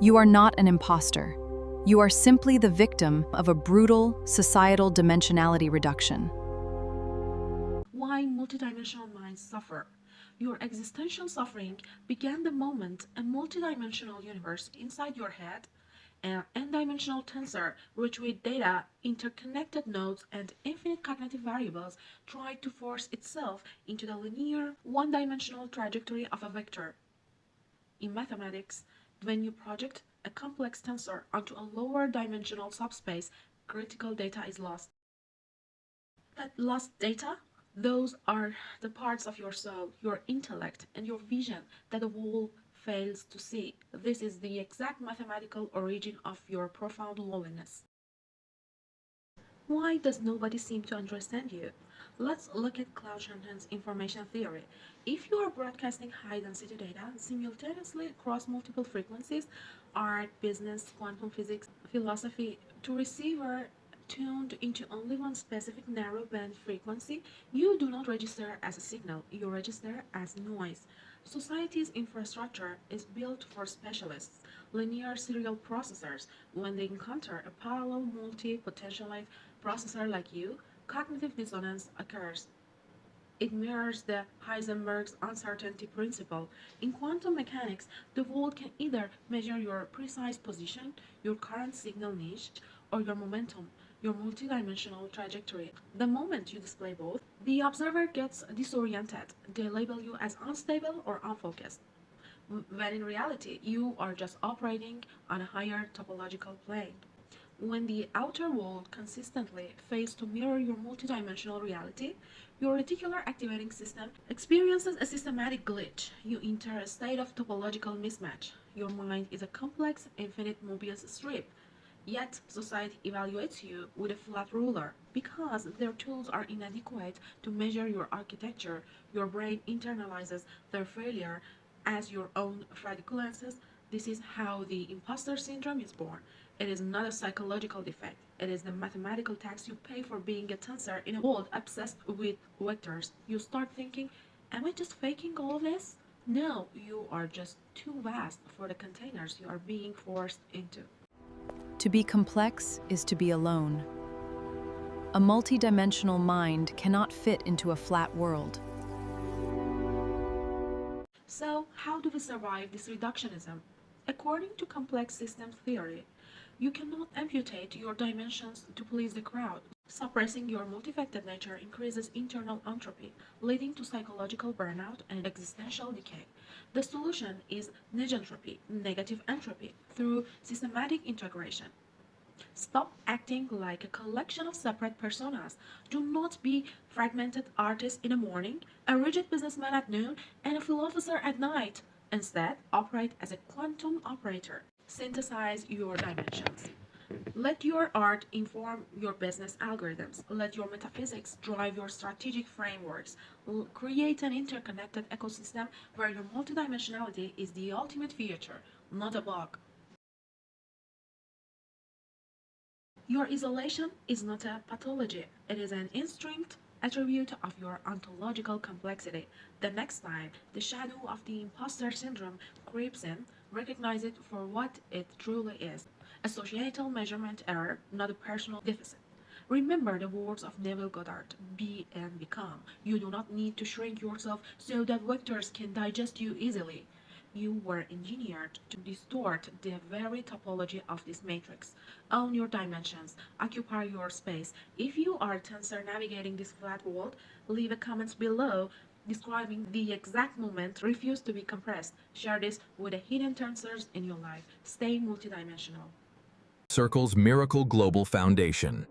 You are not an imposter. You are simply the victim of a brutal societal dimensionality reduction. Why multidimensional minds suffer? Your existential suffering began the moment a multidimensional universe inside your head, an n-dimensional tensor rich with data, interconnected nodes, and infinite cognitive variables tried to force itself into the linear, one-dimensional trajectory of a vector. In mathematics, when you project a complex tensor onto a lower dimensional subspace, critical data is lost. That lost data, those are the parts of your soul, your intellect, and your vision that the world fails to see. This is the exact mathematical origin of your profound loneliness. Why does nobody seem to understand you? Let's look at Claude Shanton's information theory. If you are broadcasting high-density data simultaneously across multiple frequencies, art, business, quantum physics, philosophy, to receiver tuned into only one specific narrow band frequency, you do not register as a signal, you register as noise. Society's infrastructure is built for specialists, linear serial processors. When they encounter a parallel multi-potentialite processor like you, cognitive dissonance occurs. It mirrors the Heisenberg's uncertainty principle. In quantum mechanics, the world can either measure your precise position, your current signal niche, or your momentum, your multidimensional trajectory. The moment you display both, the observer gets disoriented. They label you as unstable or unfocused, when in reality, you are just operating on a higher topological plane. When the outer world consistently fails to mirror your multidimensional reality, your reticular activating system experiences a systematic glitch. You enter a state of topological mismatch. Your mind is a complex, infinite Mobius strip. Yet, society evaluates you with a flat ruler. Because their tools are inadequate to measure your architecture, your brain internalizes their failure as your own fraudulences. This is how the imposter syndrome is born. It is not a psychological defect. It is the mathematical tax you pay for being a tensor in a world obsessed with vectors. You start thinking, am I just faking all of this? No, you are just too vast for the containers you are being forced into. To be complex is to be alone. A multidimensional mind cannot fit into a flat world. So, how do we survive this reductionism? According to complex systems theory, you cannot amputate your dimensions to please the crowd. Suppressing your multifaceted nature increases internal entropy, leading to psychological burnout and existential decay. The solution is negentropy, negative entropy, through systematic integration. Stop acting like a collection of separate personas. Do not be fragmented artist in the morning, a rigid businessman at noon, and a philosopher at night. Instead, operate as a quantum operator. Synthesize your dimensions. Let your art inform your business algorithms. Let your metaphysics drive your strategic frameworks. Create an interconnected ecosystem where your multidimensionality is the ultimate feature, not a bug. Your isolation is not a pathology, it is an instinct attribute of your ontological complexity. The next time the shadow of the imposter syndrome creeps in, recognize it for what it truly is, a societal measurement error, not a personal deficit. Remember the words of Neville Goddard, be and become. You do not need to shrink yourself so that vectors can digest you easily. You were engineered to distort the very topology of this matrix. Own your dimensions, occupy your space. If you are a tensor navigating this flat world, leave a comment below describing the exact moment refuse to be compressed. Share this with the hidden tensors in your life. Stay multidimensional. Circle's Miracle Global Foundation.